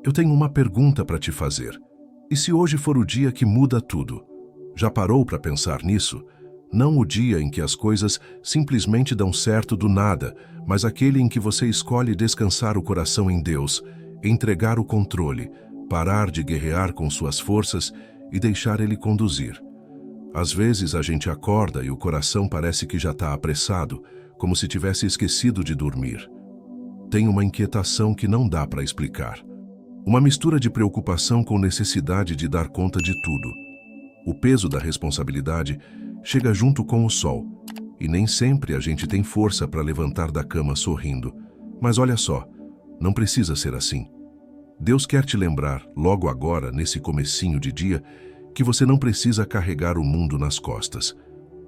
Eu tenho uma pergunta para te fazer. E se hoje for o dia que muda tudo? Já parou para pensar nisso? Não o dia em que as coisas simplesmente dão certo do nada, mas aquele em que você escolhe descansar o coração em Deus, entregar o controle, parar de guerrear com suas forças e deixar Ele conduzir. Às vezes a gente acorda e o coração parece que já está apressado, como se tivesse esquecido de dormir. Tem uma inquietação que não dá para explicar. Uma mistura de preocupação com necessidade de dar conta de tudo. O peso da responsabilidade chega junto com o sol, e nem sempre a gente tem força para levantar da cama sorrindo. Mas olha só, não precisa ser assim. Deus quer te lembrar, logo agora, nesse comecinho de dia, que você não precisa carregar o mundo nas costas.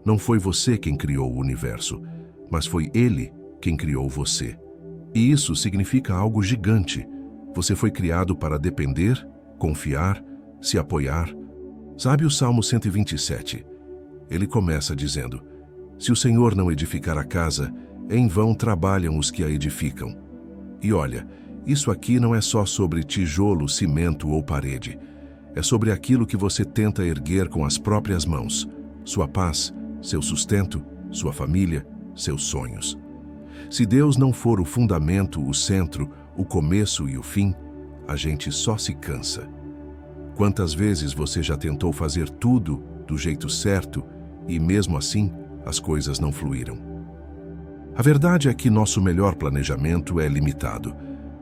Não foi você quem criou o universo, mas foi Ele quem criou você. E isso significa algo gigante. Você foi criado para depender, confiar, se apoiar. Sabe o Salmo 127? Ele começa dizendo: se o Senhor não edificar a casa, em vão trabalham os que a edificam. E olha, isso aqui não é só sobre tijolo, cimento ou parede. É sobre aquilo que você tenta erguer com as próprias mãos. Sua paz, seu sustento, sua família, seus sonhos. Se Deus não for o fundamento, o centro, o começo e o fim, a gente só se cansa. Quantas vezes você já tentou fazer tudo do jeito certo e, mesmo assim, as coisas não fluíram? A verdade é que nosso melhor planejamento é limitado.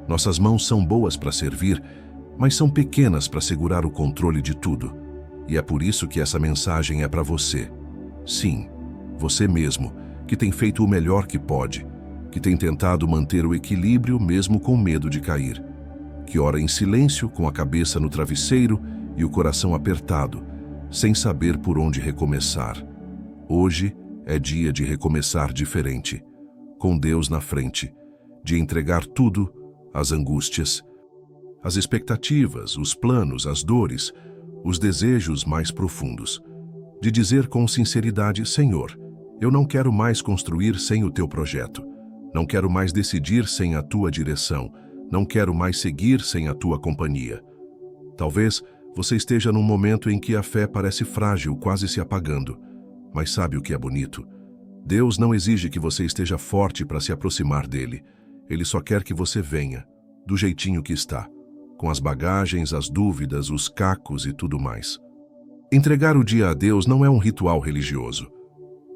Nossas mãos são boas para servir, mas são pequenas para segurar o controle de tudo. E é por isso que essa mensagem é para você. Sim, você mesmo, que tem feito o melhor que pode, que tem tentado manter o equilíbrio mesmo com medo de cair, que ora em silêncio, com a cabeça no travesseiro e o coração apertado, sem saber por onde recomeçar. Hoje é dia de recomeçar diferente, com Deus na frente, de entregar tudo, as angústias, as expectativas, os planos, as dores, os desejos mais profundos, de dizer com sinceridade: Senhor, eu não quero mais construir sem o teu projeto. Não quero mais decidir sem a tua direção. Não quero mais seguir sem a tua companhia. Talvez você esteja num momento em que a fé parece frágil, quase se apagando. Mas sabe o que é bonito? Deus não exige que você esteja forte para se aproximar dele. Ele só quer que você venha, do jeitinho que está, com as bagagens, as dúvidas, os cacos e tudo mais. Entregar o dia a Deus não é um ritual religioso.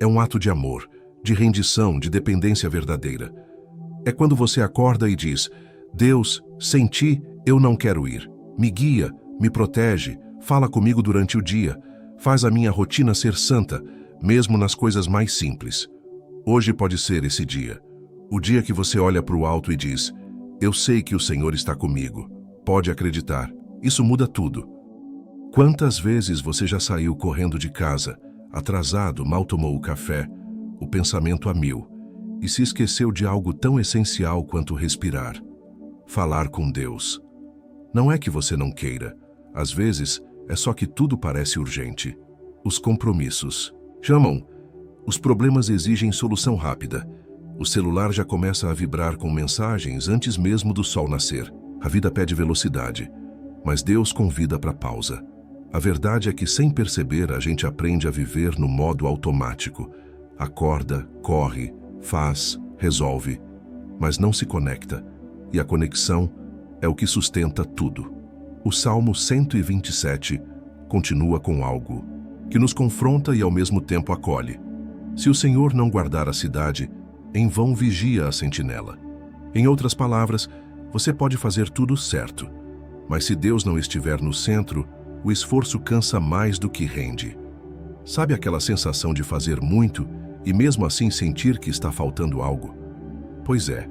É um ato de amor, de rendição, de dependência verdadeira. É quando você acorda e diz: Deus, sem ti eu não quero ir. Me guia, me protege, fala comigo durante o dia, faz a minha rotina ser santa, mesmo nas coisas mais simples. Hoje pode ser esse dia. O dia que você olha para o alto e diz: eu sei que o Senhor está comigo. Pode acreditar, isso muda tudo. Quantas vezes você já saiu correndo de casa, atrasado, mal tomou o café, o pensamento a mil, e se esqueceu de algo tão essencial quanto respirar, falar com Deus? Não é que você não queira, às vezes é só que tudo parece urgente. Os compromissos chamam, os problemas exigem solução rápida. O celular já começa a vibrar com mensagens antes mesmo do sol nascer. A vida pede velocidade, mas Deus convida para pausa. A verdade é que, sem perceber, a gente aprende a viver no modo automático. Acorda, corre, faz, resolve, mas não se conecta. E a conexão é o que sustenta tudo. O Salmo 127 continua com algo que nos confronta e ao mesmo tempo acolhe. Se o Senhor não guardar a cidade, em vão vigia a sentinela. Em outras palavras, você pode fazer tudo certo, mas se Deus não estiver no centro, o esforço cansa mais do que rende. Sabe aquela sensação de fazer muito e mesmo assim sentir que está faltando algo? Pois é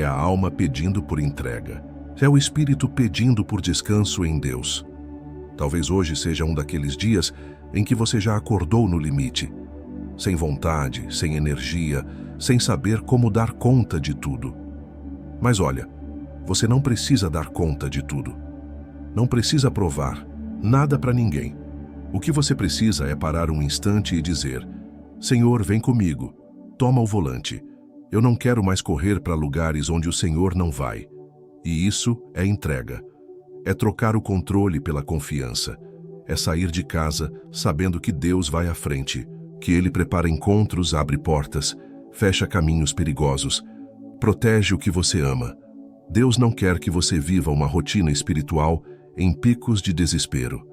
a alma pedindo por entrega. É o espírito pedindo por descanso em Deus. Talvez hoje seja um daqueles dias em que você já acordou no limite, sem vontade, sem energia, sem saber como dar conta de tudo. Mas olha, você não precisa dar conta de tudo. Não precisa provar nada para ninguém. O que você precisa é parar um instante e dizer: Senhor, vem comigo, toma o volante. Eu não quero mais correr para lugares onde o Senhor não vai. E isso é entrega. É trocar o controle pela confiança. É sair de casa sabendo que Deus vai à frente, que Ele prepara encontros, abre portas, fecha caminhos perigosos, protege o que você ama. Deus não quer que você viva uma rotina espiritual em picos de desespero.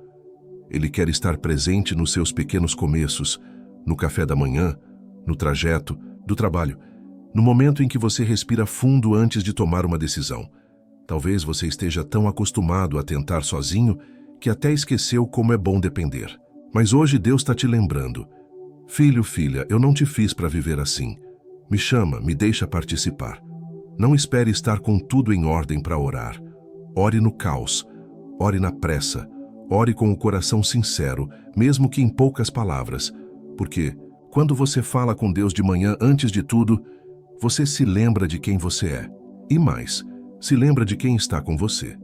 Ele quer estar presente nos seus pequenos começos, no café da manhã, no trajeto, do trabalho, no momento em que você respira fundo antes de tomar uma decisão. Talvez você esteja tão acostumado a tentar sozinho que até esqueceu como é bom depender. Mas hoje Deus está te lembrando. Filho, filha, eu não te fiz para viver assim. Me chama, me deixa participar. Não espere estar com tudo em ordem para orar. Ore no caos, ore na pressa, ore com o coração sincero, mesmo que em poucas palavras, porque quando você fala com Deus de manhã antes de tudo, você se lembra de quem você é. E mais, se lembra de quem está com você.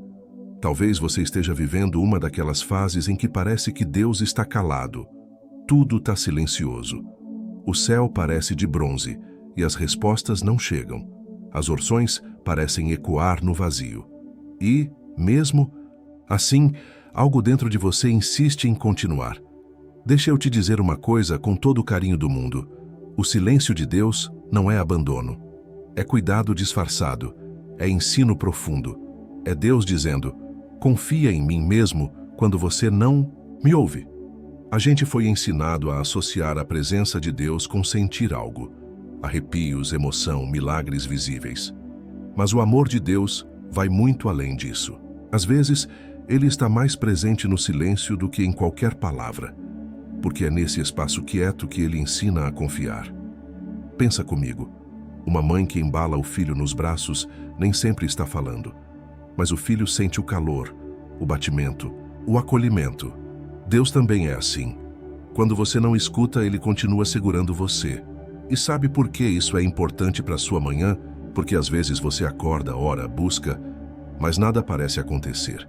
Talvez você esteja vivendo uma daquelas fases em que parece que Deus está calado. Tudo está silencioso. O céu parece de bronze e as respostas não chegam. As orações parecem ecoar no vazio. E, mesmo assim, algo dentro de você insiste em continuar. Deixa eu te dizer uma coisa com todo o carinho do mundo. O silêncio de Deus não é abandono. É cuidado disfarçado. É ensino profundo. É Deus dizendo, confia em mim mesmo quando você não me ouve. A gente foi ensinado a associar a presença de Deus com sentir algo. Arrepios, emoção, milagres visíveis. Mas o amor de Deus vai muito além disso. Às vezes, Ele está mais presente no silêncio do que em qualquer palavra, porque é nesse espaço quieto que Ele ensina a confiar. Pensa comigo, uma mãe que embala o filho nos braços nem sempre está falando, mas o filho sente o calor, o batimento, o acolhimento. Deus também é assim. Quando você não escuta, Ele continua segurando você. E sabe por que isso é importante para sua manhã? Porque às vezes você acorda, ora, busca, mas nada parece acontecer.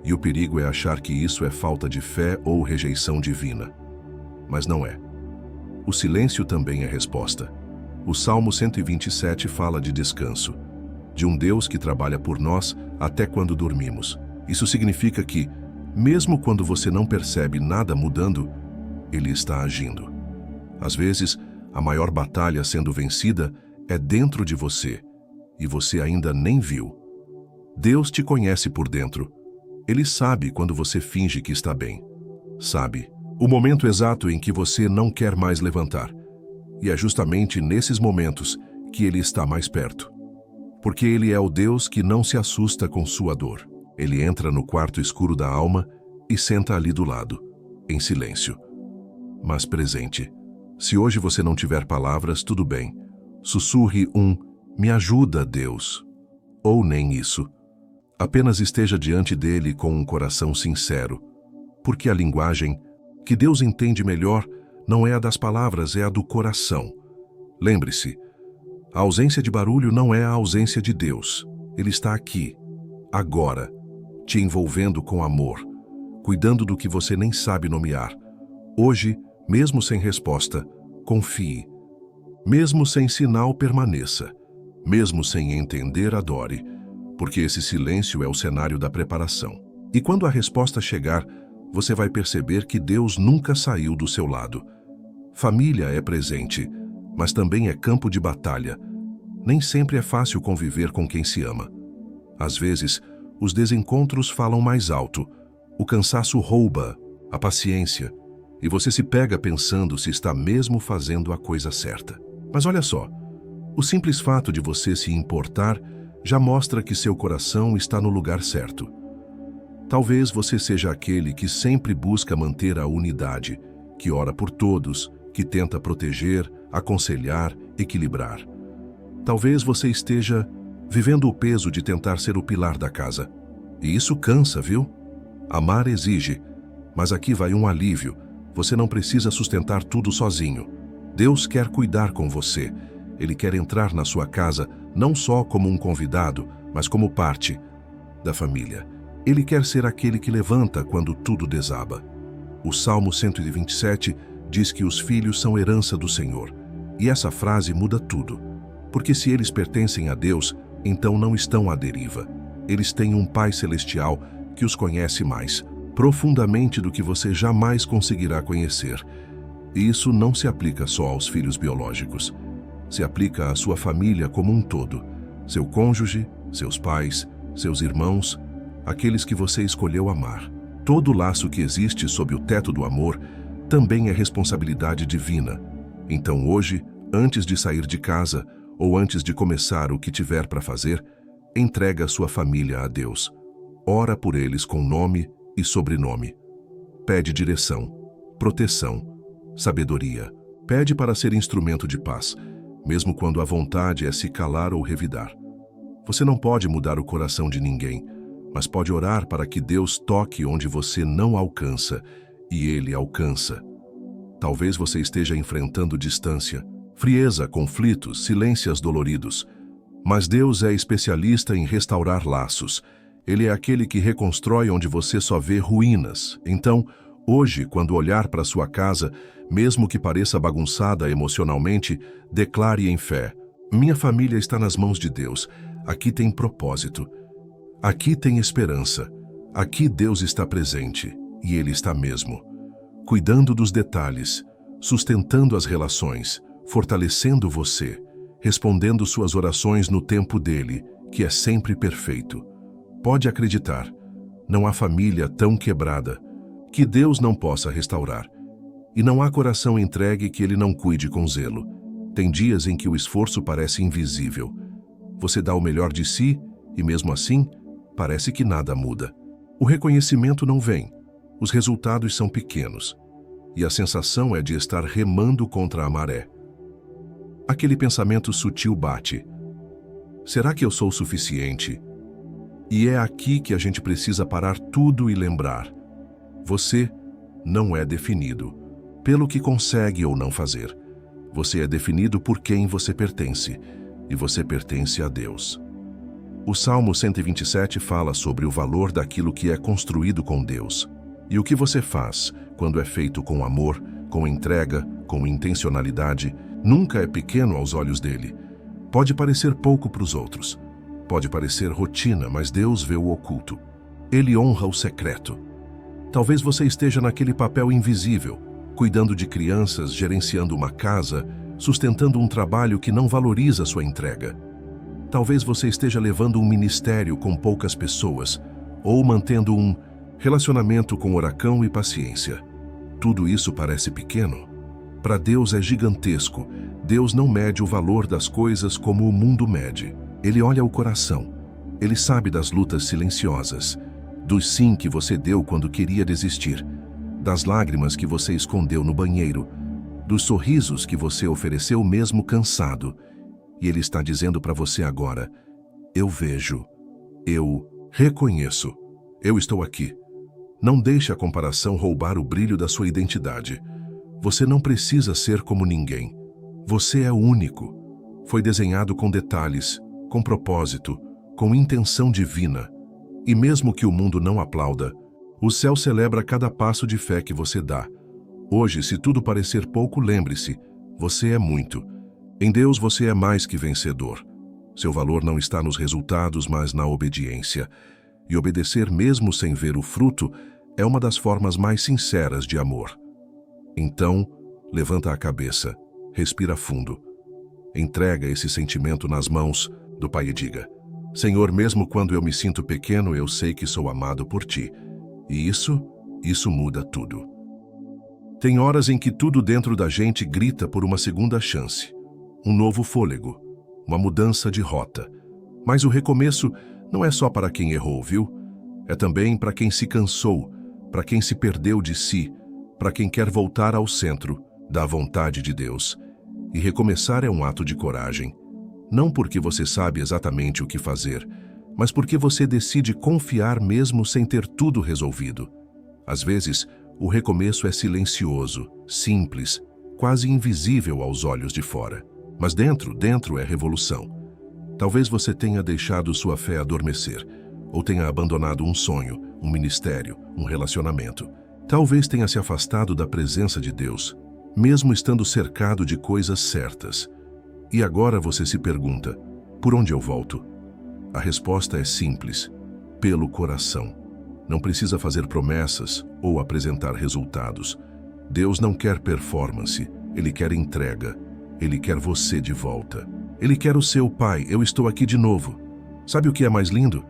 E o perigo é achar que isso é falta de fé ou rejeição divina. Mas não é. O silêncio também é resposta. O Salmo 127 fala de descanso, de um Deus que trabalha por nós até quando dormimos. Isso significa que, mesmo quando você não percebe nada mudando, Ele está agindo. Às vezes, a maior batalha sendo vencida é dentro de você, e você ainda nem viu. Deus te conhece por dentro. Ele sabe quando você finge que está bem. Sabe o momento exato em que você não quer mais levantar. E é justamente nesses momentos que Ele está mais perto. Porque Ele é o Deus que não se assusta com sua dor. Ele entra no quarto escuro da alma e senta ali do lado, em silêncio, mas presente. Se hoje você não tiver palavras, tudo bem. Sussurre me ajuda, Deus. Ou nem isso. Apenas esteja diante dele com um coração sincero, porque a linguagem que Deus entende melhor não é a das palavras, é a do coração. Lembre-se, a ausência de barulho não é a ausência de Deus. Ele está aqui, agora, te envolvendo com amor, cuidando do que você nem sabe nomear. Hoje, mesmo sem resposta, confie. Mesmo sem sinal, permaneça. Mesmo sem entender, adore, porque esse silêncio é o cenário da preparação. E quando a resposta chegar, você vai perceber que Deus nunca saiu do seu lado. Família é presente, mas também é campo de batalha. Nem sempre é fácil conviver com quem se ama. Às vezes, os desencontros falam mais alto, o cansaço rouba a paciência, e você se pega pensando se está mesmo fazendo a coisa certa. Mas olha só, o simples fato de você se importar já mostra que seu coração está no lugar certo. Talvez você seja aquele que sempre busca manter a unidade, que ora por todos, que tenta proteger, aconselhar, equilibrar. Talvez você esteja vivendo o peso de tentar ser o pilar da casa. E isso cansa, viu? Amar exige, mas aqui vai um alívio. Você não precisa sustentar tudo sozinho. Deus quer cuidar com você. Ele quer entrar na sua casa não só como um convidado, mas como parte da família. Ele quer ser aquele que levanta quando tudo desaba. O Salmo 127 diz que os filhos são herança do Senhor. E essa frase muda tudo. Porque se eles pertencem a Deus, então não estão à deriva. Eles têm um Pai Celestial que os conhece mais, profundamente do que você jamais conseguirá conhecer. E isso não se aplica só aos filhos biológicos. Se aplica à sua família como um todo, seu cônjuge, seus pais, seus irmãos, aqueles que você escolheu amar. Todo laço que existe sob o teto do amor também é responsabilidade divina. Então hoje, antes de sair de casa ou antes de começar o que tiver para fazer, entrega a sua família a Deus. Ora por eles com nome e sobrenome. Pede direção, proteção, sabedoria. Pede para ser instrumento de paz, mesmo quando a vontade é se calar ou revidar. Você não pode mudar o coração de ninguém, mas pode orar para que Deus toque onde você não alcança, e Ele alcança. Talvez você esteja enfrentando distância, frieza, conflitos, silêncios doloridos. Mas Deus é especialista em restaurar laços. Ele é aquele que reconstrói onde você só vê ruínas. Então, hoje, quando olhar para sua casa, mesmo que pareça bagunçada emocionalmente, declare em fé: minha família está nas mãos de Deus. Aqui tem propósito. Aqui tem esperança. Aqui Deus está presente, e Ele está mesmo. Cuidando dos detalhes, sustentando as relações, fortalecendo você, respondendo suas orações no tempo dele, que é sempre perfeito. Pode acreditar, não há família tão quebrada que Deus não possa restaurar. E não há coração entregue que Ele não cuide com zelo. Tem dias em que o esforço parece invisível. Você dá o melhor de si e, mesmo assim, parece que nada muda. O reconhecimento não vem, os resultados são pequenos, e a sensação é de estar remando contra a maré. Aquele pensamento sutil bate: será que eu sou suficiente? E é aqui que a gente precisa parar tudo e lembrar: você não é definido pelo que consegue ou não fazer. Você é definido por quem você pertence, e você pertence a Deus. O Salmo 127 fala sobre o valor daquilo que é construído com Deus. E o que você faz, quando é feito com amor, com entrega, com intencionalidade, nunca é pequeno aos olhos dele. Pode parecer pouco para os outros. Pode parecer rotina, mas Deus vê o oculto. Ele honra o secreto. Talvez você esteja naquele papel invisível, cuidando de crianças, gerenciando uma casa, sustentando um trabalho que não valoriza sua entrega. Talvez você esteja levando um ministério com poucas pessoas, ou mantendo um relacionamento com oração e paciência. Tudo isso parece pequeno. Para Deus é gigantesco. Deus não mede o valor das coisas como o mundo mede. Ele olha o coração. Ele sabe das lutas silenciosas, dos sim que você deu quando queria desistir, das lágrimas que você escondeu no banheiro, dos sorrisos que você ofereceu mesmo cansado. E Ele está dizendo para você agora: eu vejo, eu reconheço, eu estou aqui. Não deixe a comparação roubar o brilho da sua identidade. Você não precisa ser como ninguém. Você é único. Foi desenhado com detalhes, com propósito, com intenção divina. E mesmo que o mundo não aplauda, o céu celebra cada passo de fé que você dá. Hoje, se tudo parecer pouco, lembre-se: você é muito. Em Deus você é mais que vencedor. Seu valor não está nos resultados, mas na obediência. E obedecer mesmo sem ver o fruto é uma das formas mais sinceras de amor. Então, levanta a cabeça, respira fundo. Entrega esse sentimento nas mãos do Pai e diga: Senhor, mesmo quando eu me sinto pequeno, eu sei que sou amado por Ti. E isso muda tudo. Tem horas em que tudo dentro da gente grita por uma segunda chance, um novo fôlego, uma mudança de rota. Mas o recomeço não é só para quem errou, viu? É também para quem se cansou, para quem se perdeu de si, para quem quer voltar ao centro da vontade de Deus. E recomeçar é um ato de coragem. Não porque você sabe exatamente o que fazer, mas porque você decide confiar mesmo sem ter tudo resolvido. Às vezes, o recomeço é silencioso, simples, quase invisível aos olhos de fora. Mas dentro é revolução. Talvez você tenha deixado sua fé adormecer, ou tenha abandonado um sonho, um ministério, um relacionamento. Talvez tenha se afastado da presença de Deus, mesmo estando cercado de coisas certas. E agora você se pergunta: por onde eu volto? A resposta é simples: pelo coração. Não precisa fazer promessas ou apresentar resultados. Deus não quer performance, Ele quer entrega. Ele quer você de volta. Ele quer o seu pai, eu estou aqui de novo. Sabe o que é mais lindo?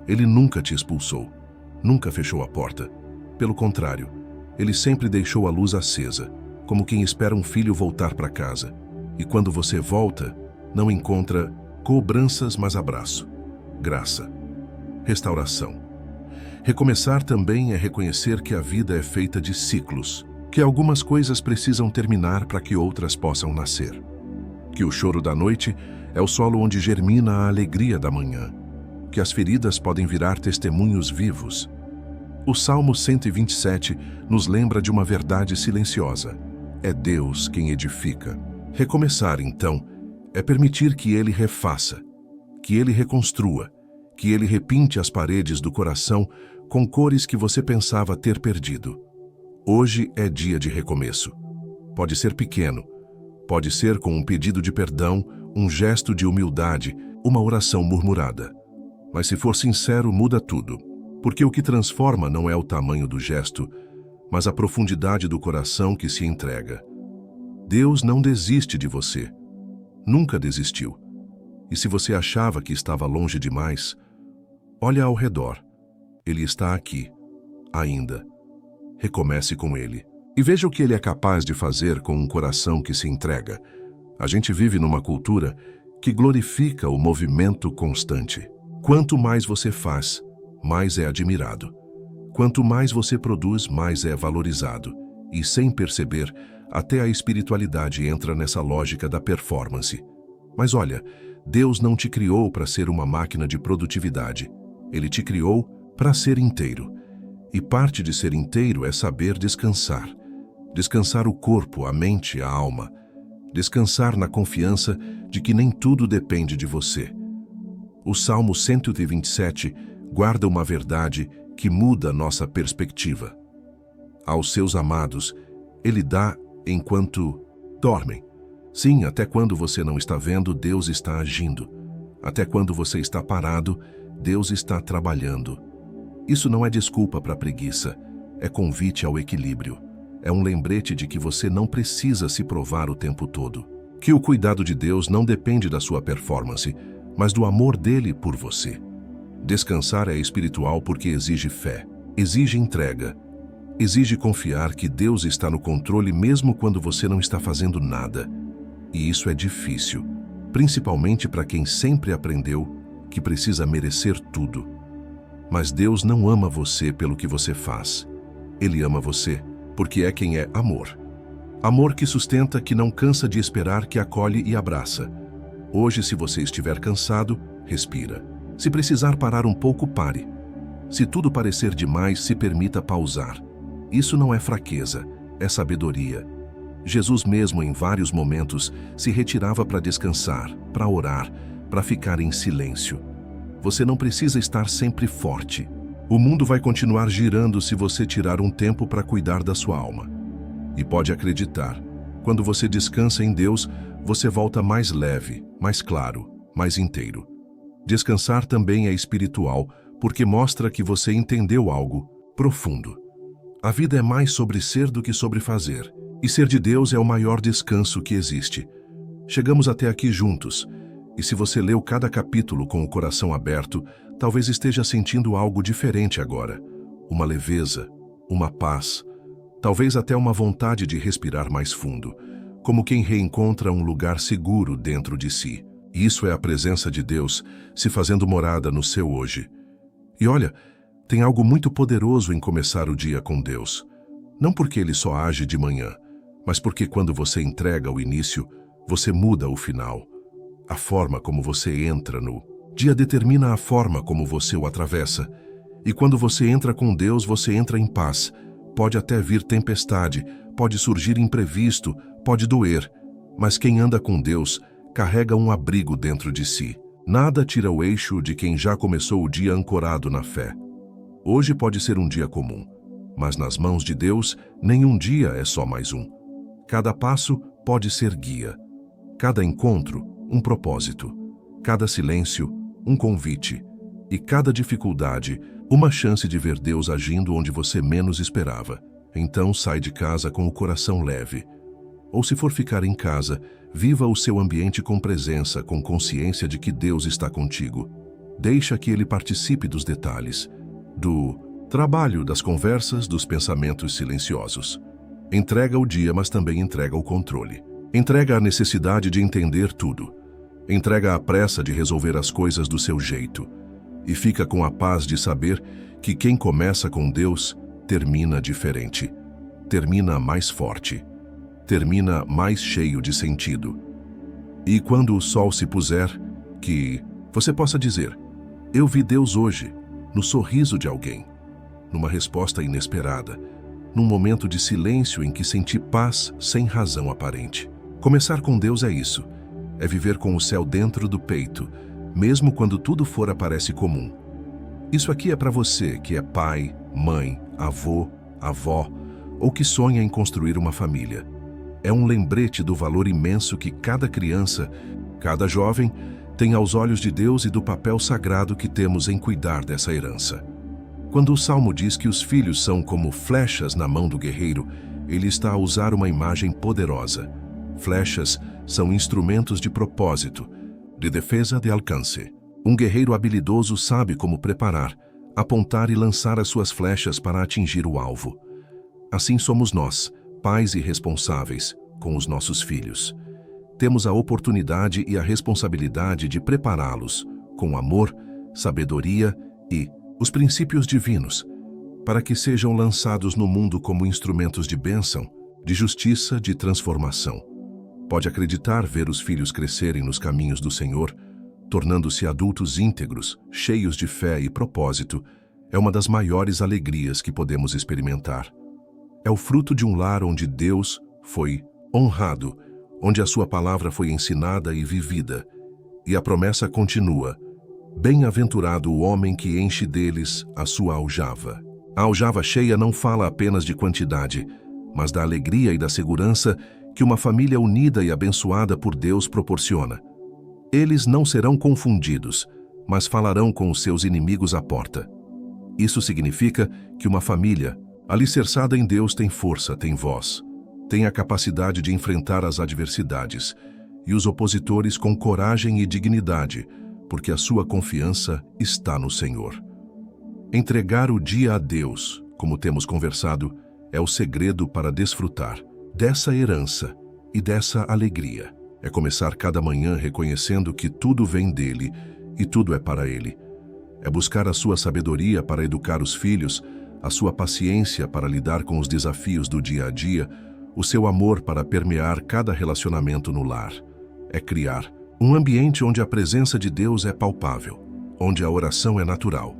Ele nunca te expulsou, nunca fechou a porta. Pelo contrário, Ele sempre deixou a luz acesa, como quem espera um filho voltar para casa. E quando você volta, não encontra cobranças, mas abraço, graça, restauração. Recomeçar também é reconhecer que a vida é feita de ciclos, que algumas coisas precisam terminar para que outras possam nascer. Que o choro da noite é o solo onde germina a alegria da manhã. Que as feridas podem virar testemunhos vivos. O Salmo 127 nos lembra de uma verdade silenciosa. É Deus quem edifica. Recomeçar, então, é permitir que Ele refaça, que Ele reconstrua, que Ele repinte as paredes do coração com cores que você pensava ter perdido. Hoje é dia de recomeço. Pode ser pequeno, pode ser com um pedido de perdão, um gesto de humildade, uma oração murmurada. Mas se for sincero, muda tudo. Porque o que transforma não é o tamanho do gesto, mas a profundidade do coração que se entrega. Deus não desiste de você. Nunca desistiu. E se você achava que estava longe demais, olha ao redor. Ele está aqui, ainda. Recomece com Ele. E veja o que Ele é capaz de fazer com um coração que se entrega. A gente vive numa cultura que glorifica o movimento constante. Quanto mais você faz, mais é admirado. Quanto mais você produz, mais é valorizado. E sem perceber, até a espiritualidade entra nessa lógica da performance. Mas olha, Deus não te criou para ser uma máquina de produtividade. Ele te criou para ser inteiro. E parte de ser inteiro é saber descansar. Descansar o corpo, a mente, a alma. Descansar na confiança de que nem tudo depende de você. O Salmo 127 guarda uma verdade que muda nossa perspectiva. Aos seus amados, Ele dá enquanto dormem. Sim, até quando você não está vendo, Deus está agindo. Até quando você está parado, Deus está trabalhando. Isso não é desculpa para a preguiça, é convite ao equilíbrio. É um lembrete de que você não precisa se provar o tempo todo. Que o cuidado de Deus não depende da sua performance, mas do amor dele por você. Descansar é espiritual porque exige fé, exige entrega, exige confiar que Deus está no controle mesmo quando você não está fazendo nada. E isso é difícil, principalmente para quem sempre aprendeu que precisa merecer tudo. Mas Deus não ama você pelo que você faz. Ele ama você porque é quem é amor. Amor que sustenta, que não cansa de esperar, que acolhe e abraça. Hoje, se você estiver cansado, respira. Se precisar parar um pouco, pare. Se tudo parecer demais, se permita pausar. Isso não é fraqueza, é sabedoria. Jesus mesmo, em vários momentos, se retirava para descansar, para orar, para ficar em silêncio. Você não precisa estar sempre forte. O mundo vai continuar girando se você tirar um tempo para cuidar da sua alma. E pode acreditar, quando você descansa em Deus, você volta mais leve, mais claro, mais inteiro. Descansar também é espiritual, porque mostra que você entendeu algo profundo. A vida é mais sobre ser do que sobre fazer. E ser de Deus é o maior descanso que existe. Chegamos até aqui juntos. E se você leu cada capítulo com o coração aberto, talvez esteja sentindo algo diferente agora. Uma leveza, uma paz, talvez até uma vontade de respirar mais fundo, como quem reencontra um lugar seguro dentro de si. E isso é a presença de Deus se fazendo morada no seu hoje. E olha, tem algo muito poderoso em começar o dia com Deus. Não porque Ele só age de manhã, mas porque quando você entrega o início, você muda o final. A forma como você entra no dia determina a forma como você o atravessa. E quando você entra com Deus, você entra em paz. Pode até vir tempestade, pode surgir imprevisto, pode doer. Mas quem anda com Deus carrega um abrigo dentro de si. Nada tira o eixo de quem já começou o dia ancorado na fé. Hoje pode ser um dia comum, mas nas mãos de Deus, nenhum dia é só mais um. Cada passo pode ser guia. Cada encontro, um propósito. Cada silêncio, um convite. E cada dificuldade, Uma chance de ver Deus agindo onde você menos esperava. Então sai de casa com o coração leve. Ou se for ficar em casa, viva o seu ambiente com presença, com consciência de que Deus está contigo. Deixa que Ele participe dos detalhes, do trabalho, das conversas, dos pensamentos silenciosos. Entrega o dia, mas também entrega o controle. Entrega a necessidade de entender tudo. Entrega a pressa de resolver as coisas do seu jeito. E fica com a paz de saber que quem começa com Deus termina diferente. Termina mais forte. Termina mais cheio de sentido. E quando o sol se puser, que você possa dizer: eu vi Deus hoje, no sorriso de alguém, numa resposta inesperada, num momento de silêncio em que senti paz sem razão aparente. Começar com Deus é isso. É viver com o céu dentro do peito, mesmo quando tudo fora parece comum. Isso aqui é para você que é pai, mãe, avô, avó, ou que sonha em construir uma família. É um lembrete do valor imenso que cada criança, cada jovem, tem aos olhos de Deus e do papel sagrado que temos em cuidar dessa herança. Quando o Salmo diz que os filhos são como flechas na mão do guerreiro, ele está a usar uma imagem poderosa. Flechas são instrumentos de propósito, de defesa, de alcance. Um guerreiro habilidoso sabe como preparar, apontar e lançar as suas flechas para atingir o alvo. Assim somos nós, pais e responsáveis, com os nossos filhos. Temos a oportunidade e a responsabilidade de prepará-los com amor, sabedoria e os princípios divinos, para que sejam lançados no mundo como instrumentos de bênção, de justiça, de transformação. Pode acreditar ver os filhos crescerem nos caminhos do Senhor, tornando-se adultos íntegros, cheios de fé e propósito, é uma das maiores alegrias que podemos experimentar. É o fruto de um lar onde Deus foi honrado, onde a sua palavra foi ensinada e vivida, e a promessa continua: bem-aventurado o homem que enche deles a sua aljava. A aljava cheia não fala apenas de quantidade, mas da alegria e da segurança que uma família unida e abençoada por Deus proporciona. Eles não serão confundidos, mas falarão com os seus inimigos à porta. Isso significa que uma família, alicerçada em Deus, tem força, tem voz, tem a capacidade de enfrentar as adversidades e os opositores com coragem e dignidade, porque a sua confiança está no Senhor. Entregar o dia a Deus, como temos conversado, é o segredo para desfrutar dessa herança e dessa alegria. É começar cada manhã reconhecendo que tudo vem dele e tudo é para ele. É buscar a sua sabedoria para educar os filhos, a sua paciência para lidar com os desafios do dia a dia, o seu amor para permear cada relacionamento no lar. É criar um ambiente onde a presença de Deus é palpável, onde a oração é natural,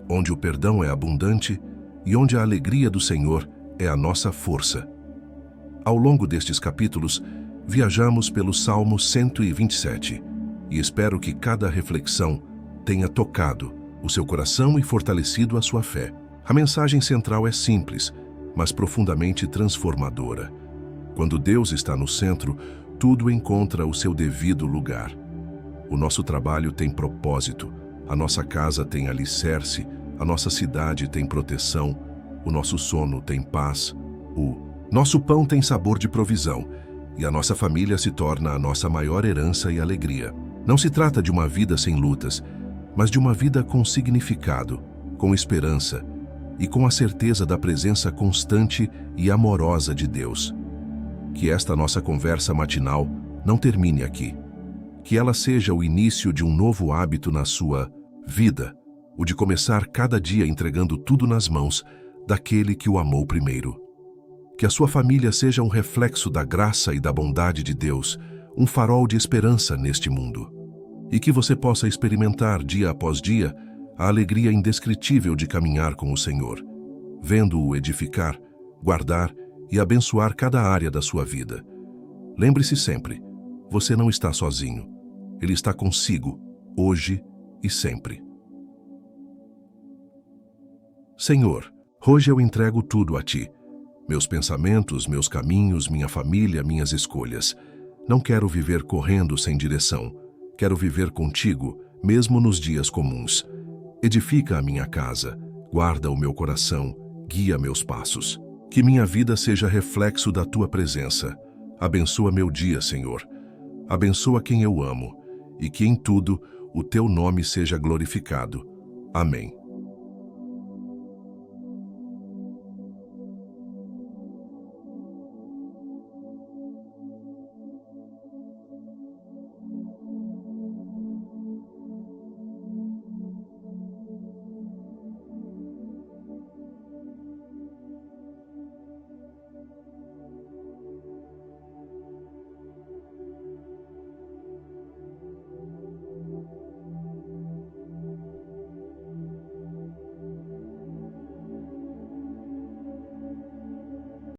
onde o perdão é abundante e onde a alegria do Senhor é a nossa força. Ao longo destes capítulos, viajamos pelo Salmo 127 e espero que cada reflexão tenha tocado o seu coração e fortalecido a sua fé. A mensagem central é simples, mas profundamente transformadora. Quando Deus está no centro, tudo encontra o seu devido lugar. O nosso trabalho tem propósito, a nossa casa tem alicerce, a nossa cidade tem proteção, o nosso sono tem paz, o nosso pão tem sabor de provisão e a nossa família se torna a nossa maior herança e alegria. Não se trata de uma vida sem lutas, mas de uma vida com significado, com esperança e com a certeza da presença constante e amorosa de Deus. Que esta nossa conversa matinal não termine aqui. Que ela seja o início de um novo hábito na sua vida, o de começar cada dia entregando tudo nas mãos daquele que o amou primeiro. Que a sua família seja um reflexo da graça e da bondade de Deus, um farol de esperança neste mundo. E que você possa experimentar dia após dia a alegria indescritível de caminhar com o Senhor, vendo-o edificar, guardar e abençoar cada área da sua vida. Lembre-se sempre, você não está sozinho. Ele está consigo, hoje e sempre. Senhor, hoje eu entrego tudo a Ti. Meus pensamentos, meus caminhos, minha família, minhas escolhas. Não quero viver correndo sem direção. Quero viver contigo, mesmo nos dias comuns. Edifica a minha casa, guarda o meu coração, guia meus passos. Que minha vida seja reflexo da tua presença. Abençoa meu dia, Senhor. Abençoa quem eu amo, e que em tudo o teu nome seja glorificado. Amém.